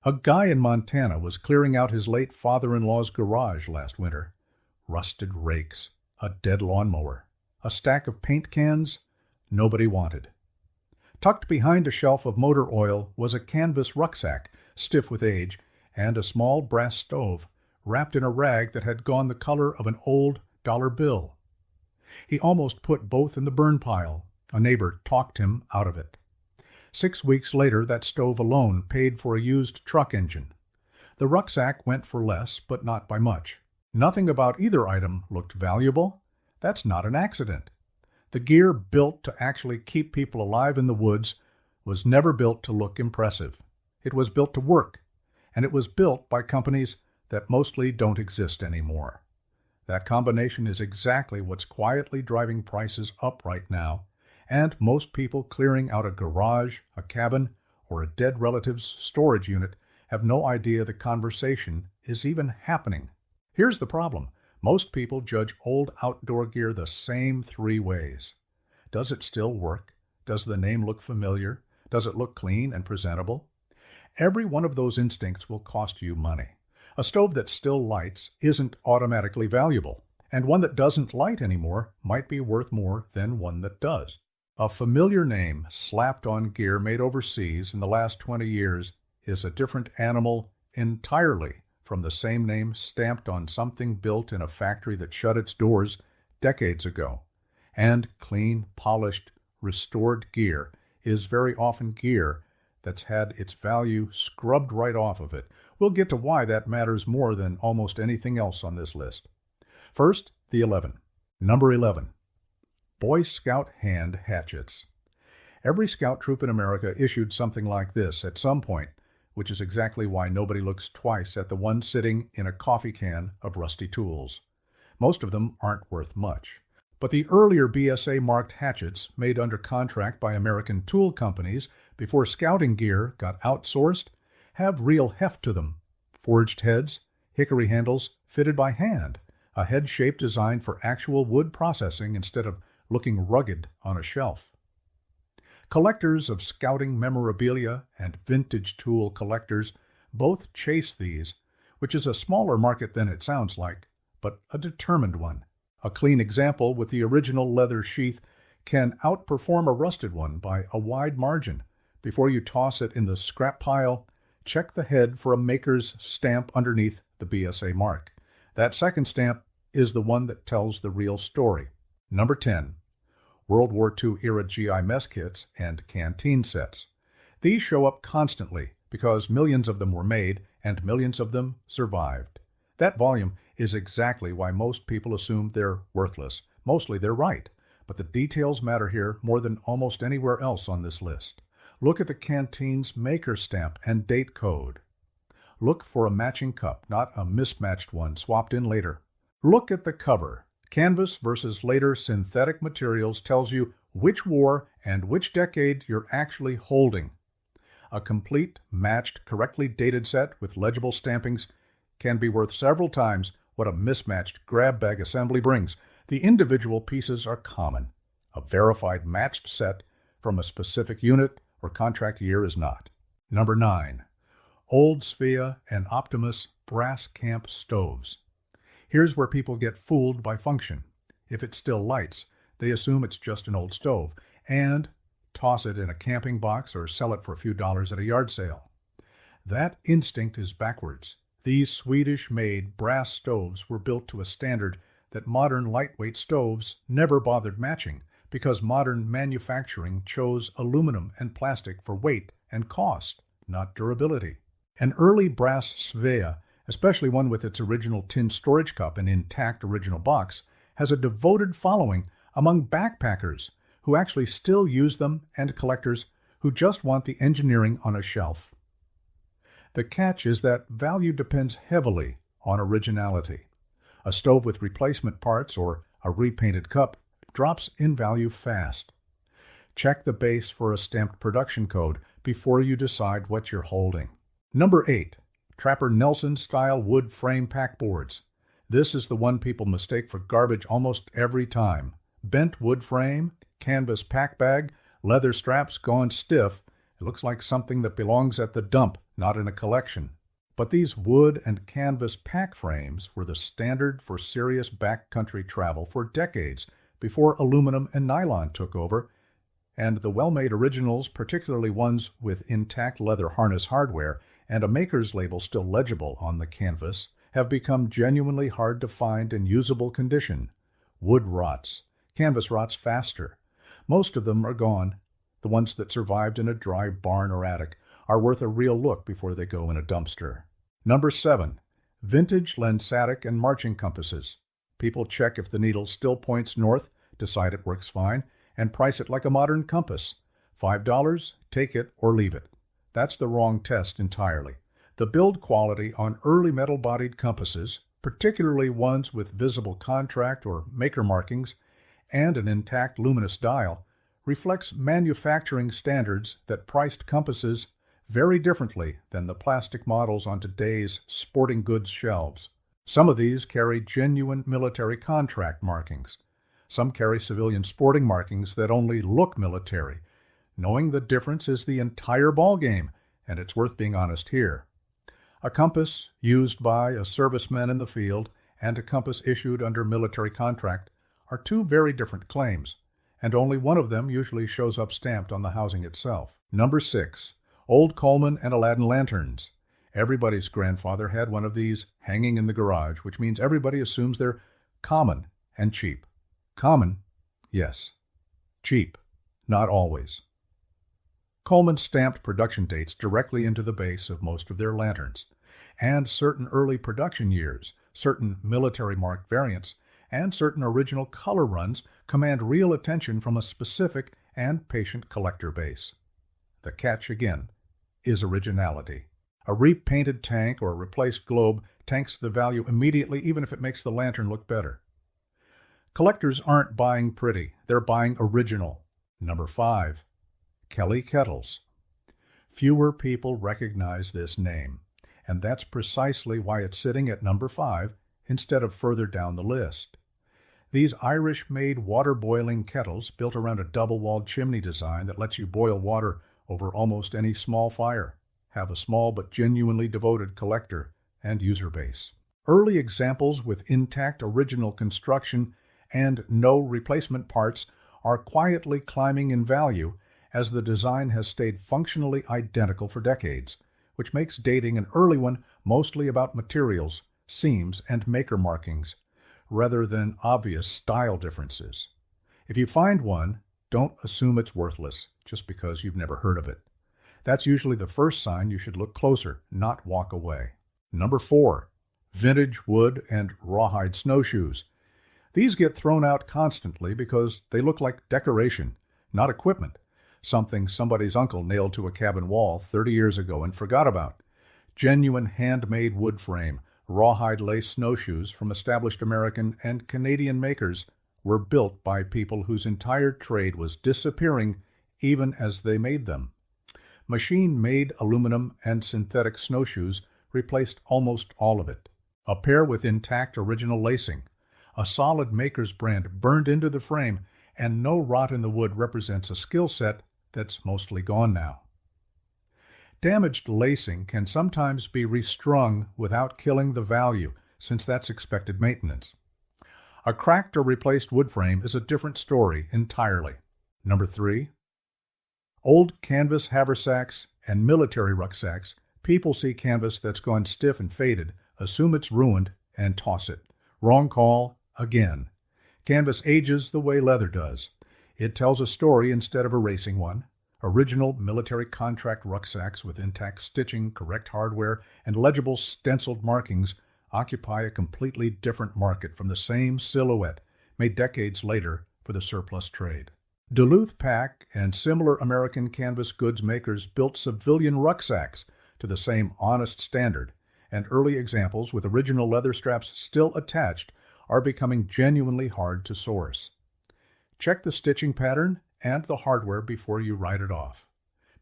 A guy in Montana was clearing out his late father-in-law's garage last winter. Rusted rakes, a dead lawnmower, a stack of paint cans nobody wanted. Tucked behind a shelf of motor oil was a canvas rucksack, stiff with age, and a small brass stove, wrapped in a rag that had gone the color of an old dollar bill. He almost put both in the burn pile. A neighbor talked him out of it. 6 weeks later, that stove alone paid for a used truck engine. The rucksack went for less, but not by much. Nothing about either item looked valuable. That's not an accident. The gear built to actually keep people alive in the woods was never built to look impressive. It was built to work, and it was built by companies that mostly don't exist anymore. That combination is exactly what's quietly driving prices up right now, and most people clearing out a garage, a cabin, or a dead relative's storage unit have no idea the conversation is even happening. Here's the problem. Most people judge old outdoor gear the same 3 ways. Does it still work? Does the name look familiar? Does it look clean and presentable? Every one of those instincts will cost you money. A stove that still lights isn't automatically valuable, and one that doesn't light anymore might be worth more than one that does. A familiar name slapped on gear made overseas in the last 20 years is a different animal entirely from the same name stamped on something built in a factory that shut its doors decades ago. And clean, polished, restored gear is very often gear that's had its value scrubbed right off of it. We'll get to why that matters more than almost anything else on this list. First, the 11. Number 11. Boy Scout hand hatchets. Every scout troop in America issued something like this at some point, which is exactly why nobody looks twice at the one sitting in a coffee can of rusty tools. Most of them aren't worth much. But the earlier BSA-marked hatchets, made under contract by American tool companies before scouting gear got outsourced, have real heft to them. Forged heads, hickory handles fitted by hand, a head shape designed for actual wood processing instead of looking rugged on a shelf. Collectors of scouting memorabilia and vintage tool collectors both chase these, which is a smaller market than it sounds like, but a determined one. A clean example with the original leather sheath can outperform a rusted one by a wide margin. Before you toss it in the scrap pile, check the head for a maker's stamp underneath the BSA mark. That second stamp is the one that tells the real story. Number 10. World War II era GI mess kits and canteen sets. These show up constantly because millions of them were made and millions of them survived. That volume is exactly why most people assume they're worthless. Mostly they're right, but the details matter here more than almost anywhere else on this list. Look at the canteen's maker stamp and date code. Look for a matching cup, not a mismatched one swapped in later. Look at the cover. Canvas versus later synthetic materials tells you which war and which decade you're actually holding. A complete, matched, correctly dated set with legible stampings can be worth several times what a mismatched grab bag assembly brings. The individual pieces are common. A verified matched set from a specific unit or contract year is not. Number 9. Old Svea and Optimus brass camp stoves. Here's where people get fooled by function. If it still lights, they assume it's just an old stove and toss it in a camping box or sell it for a few dollars at a yard sale. That instinct is backwards. These Swedish-made brass stoves were built to a standard that modern lightweight stoves never bothered matching because modern manufacturing chose aluminum and plastic for weight and cost, not durability. An early brass Svea, especially one with its original tin storage cup and intact original box, has a devoted following among backpackers who actually still use them and collectors who just want the engineering on a shelf. The catch is that value depends heavily on originality. A stove with replacement parts or a repainted cup drops in value fast. Check the base for a stamped production code before you decide what you're holding. Number 8. Trapper Nelson-style wood frame packboards. This is the one people mistake for garbage almost every time. Bent wood frame, canvas pack bag, leather straps gone stiff. It looks like something that belongs at the dump, not in a collection. But these wood and canvas pack frames were the standard for serious backcountry travel for decades before aluminum and nylon took over, and the well-made originals, particularly ones with intact leather harness hardware and a maker's label still legible on the canvas, have become genuinely hard to find in usable condition. Wood rots. Canvas rots faster. Most of them are gone. The ones that survived in a dry barn or attic are worth a real look before they go in a dumpster. Number 7. Vintage Lensatic and marching compasses. People check if the needle still points north, decide it works fine, and price it like a modern compass. $5, take it or leave it. That's the wrong test entirely. The build quality on early metal-bodied compasses, particularly ones with visible contract or maker markings, and an intact luminous dial, reflects manufacturing standards that priced compasses very differently than the plastic models on today's sporting goods shelves. Some of these carry genuine military contract markings. Some carry civilian sporting markings that only look military. Knowing the difference is the entire ballgame, and it's worth being honest here. A compass used by a serviceman in the field and a compass issued under military contract are two very different claims, and only one of them usually shows up stamped on the housing itself. Number 6. Old Coleman and Aladdin lanterns. Everybody's grandfather had one of these hanging in the garage, which means everybody assumes they're common and cheap. Common, yes. Cheap, not always. Coleman stamped production dates directly into the base of most of their lanterns, and certain early production years, certain military-marked variants, and certain original color runs command real attention from a specific and patient collector base. The catch, again, is originality. A repainted tank or a replaced globe tanks the value immediately, even if it makes the lantern look better. Collectors aren't buying pretty, they're buying original. Number 5. Kelly Kettles. Fewer people recognize this name, and that's precisely why it's sitting at number 5 instead of further down the list. These Irish-made water-boiling kettles, built around a double-walled chimney design that lets you boil water over almost any small fire, have a small but genuinely devoted collector and user base. Early examples with intact original construction and no replacement parts are quietly climbing in value as the design has stayed functionally identical for decades, which makes dating an early one mostly about materials, seams, and maker markings, rather than obvious style differences. If you find one, don't assume it's worthless just because you've never heard of it. That's usually the first sign you should look closer, not walk away. Number 4. Vintage wood and rawhide snowshoes. These get thrown out constantly because they look like decoration, not equipment, something somebody's uncle nailed to a cabin wall 30 years ago and forgot about. Genuine handmade wood frame, rawhide lace snowshoes from established American and Canadian makers were built by people whose entire trade was disappearing even as they made them. Machine-made aluminum and synthetic snowshoes replaced almost all of it. A pair with intact original lacing, a solid maker's brand burned into the frame, and no rot in the wood represents a skill set that's mostly gone now. Damaged lacing can sometimes be restrung without killing the value, since that's expected maintenance. A cracked or replaced wood frame is a different story entirely. Number 3. Old canvas haversacks and military rucksacks. People see canvas that's gone stiff and faded, assume it's ruined, and toss it. Wrong call, again. Canvas ages the way leather does. It tells a story instead of erasing one. Original military contract rucksacks with intact stitching, correct hardware, and legible stenciled markings occupy a completely different market from the same silhouette made decades later for the surplus trade. Duluth Pack and similar American canvas goods makers built civilian rucksacks to the same honest standard, and early examples with original leather straps still attached are becoming genuinely hard to source. Check the stitching pattern and the hardware before you write it off.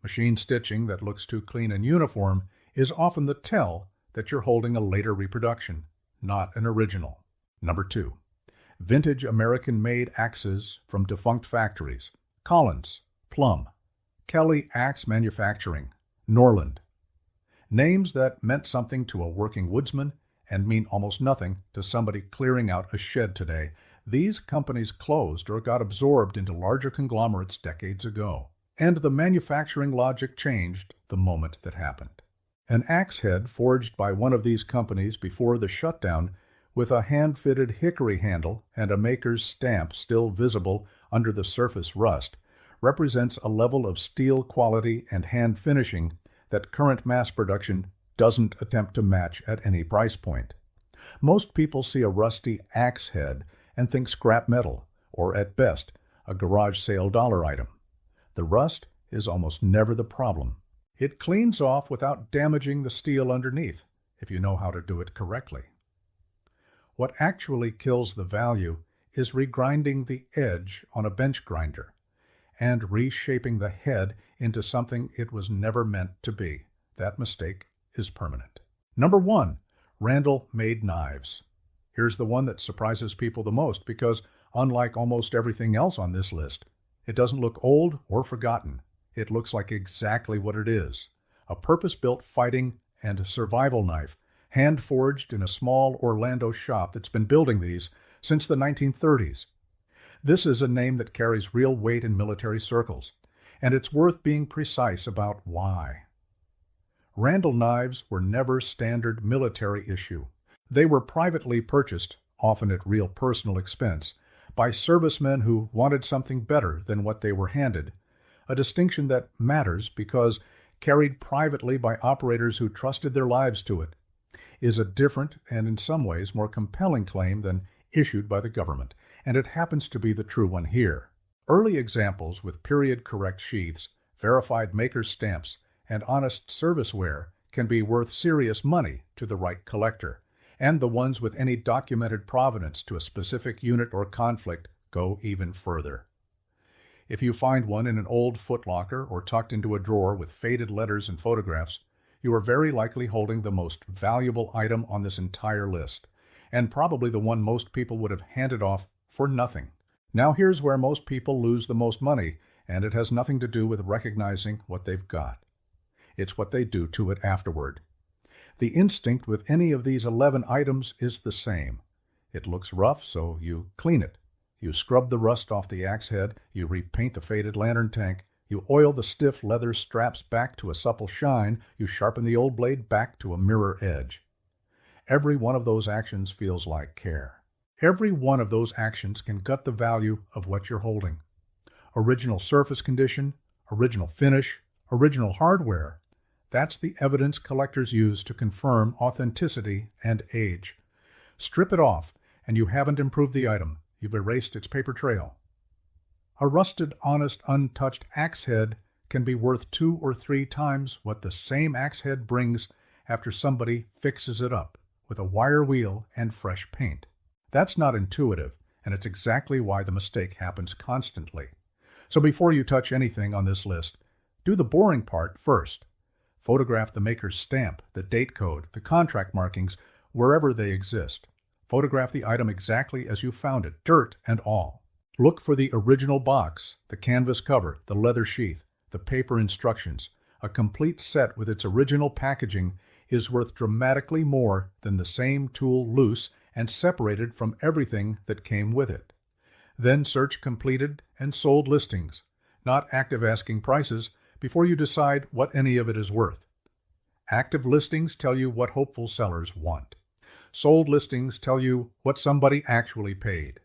Machine stitching that looks too clean and uniform is often the tell that you're holding a later reproduction, not an original. Number 2. Vintage American-made axes from defunct factories. Collins, Plum, Kelly Axe Manufacturing, Norland. Names that meant something to a working woodsman and mean almost nothing to somebody clearing out a shed today. These companies closed or got absorbed into larger conglomerates decades ago, and the manufacturing logic changed the moment that happened. An axe head forged by one of these companies before the shutdown, with a hand-fitted hickory handle and a maker's stamp still visible under the surface rust, represents a level of steel quality and hand finishing that current mass production doesn't attempt to match at any price point. Most people see a rusty axe head and think scrap metal, or at best, a garage sale dollar item. The rust is almost never the problem. It cleans off without damaging the steel underneath, if you know how to do it correctly. What actually kills the value is regrinding the edge on a bench grinder and reshaping the head into something it was never meant to be. That mistake is permanent. Number 1, Randall made knives. Here's the one that surprises people the most because, unlike almost everything else on this list, it doesn't look old or forgotten. It looks like exactly what it is: a purpose-built fighting and survival knife, hand-forged in a small Orlando shop that's been building these since the 1930s. This is a name that carries real weight in military circles, and it's worth being precise about why. Randall knives were never standard military issue. They were privately purchased, often at real personal expense, by servicemen who wanted something better than what they were handed, a distinction that matters because, carried privately by operators who trusted their lives to it, is a different and in some ways more compelling claim than issued by the government, and it happens to be the true one here. Early examples with period-correct sheaths, verified maker's stamps, and honest serviceware can be worth serious money to the right collector, and the ones with any documented provenance to a specific unit or conflict go even further. If you find one in an old footlocker or tucked into a drawer with faded letters and photographs, you are very likely holding the most valuable item on this entire list, and probably the one most people would have handed off for nothing. Now here's where most people lose the most money, and it has nothing to do with recognizing what they've got. It's what they do to it afterward. The instinct with any of these 11 items is the same. It looks rough, so you clean it. You scrub the rust off the axe head, you repaint the faded lantern tank, you oil the stiff leather straps back to a supple shine, you sharpen the old blade back to a mirror edge. Every one of those actions feels like care. Every one of those actions can gut the value of what you're holding. Original surface condition, original finish, original hardware. That's the evidence collectors use to confirm authenticity and age. Strip it off, and you haven't improved the item. You've erased its paper trail. A rusted, honest, untouched axe head can be worth 2 or 3 times what the same axe head brings after somebody fixes it up with a wire wheel and fresh paint. That's not intuitive, and it's exactly why the mistake happens constantly. So before you touch anything on this list, do the boring part first. Photograph the maker's stamp, the date code, the contract markings, wherever they exist. Photograph the item exactly as you found it, dirt and all. Look for the original box, the canvas cover, the leather sheath, the paper instructions. A complete set with its original packaging is worth dramatically more than the same tool loose and separated from everything that came with it. Then search completed and sold listings, not active asking prices, before you decide what any of it is worth. Active listings tell you what hopeful sellers want. Sold listings tell you what somebody actually paid.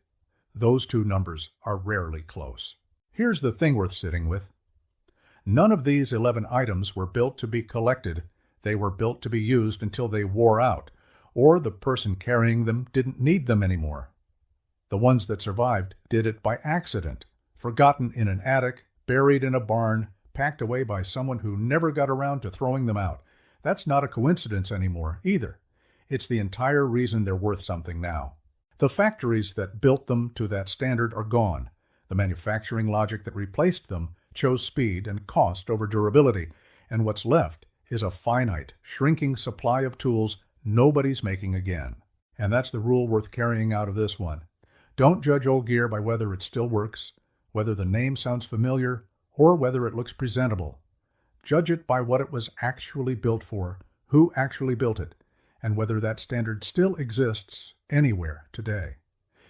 Those two numbers are rarely close. Here's the thing worth sitting with. None of these 11 items were built to be collected. They were built to be used until they wore out, or the person carrying them didn't need them anymore. The ones that survived did it by accident, forgotten in an attic, buried in a barn, packed away by someone who never got around to throwing them out. That's not a coincidence anymore, either. It's the entire reason they're worth something now. The factories that built them to that standard are gone. The manufacturing logic that replaced them chose speed and cost over durability, and what's left is a finite, shrinking supply of tools nobody's making again. And that's the rule worth carrying out of this one. Don't judge old gear by whether it still works, whether the name sounds familiar, or whether it looks presentable. Judge it by what it was actually built for, who actually built it, and whether that standard still exists anywhere today.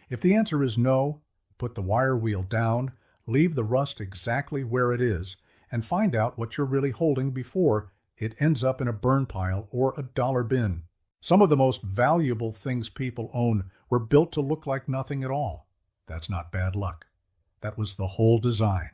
If the answer is no, put the wire wheel down, leave the rust exactly where it is, and find out what you're really holding before it ends up in a burn pile or a dollar bin. Some of the most valuable things people own were built to look like nothing at all. That's not bad luck. That was the whole design.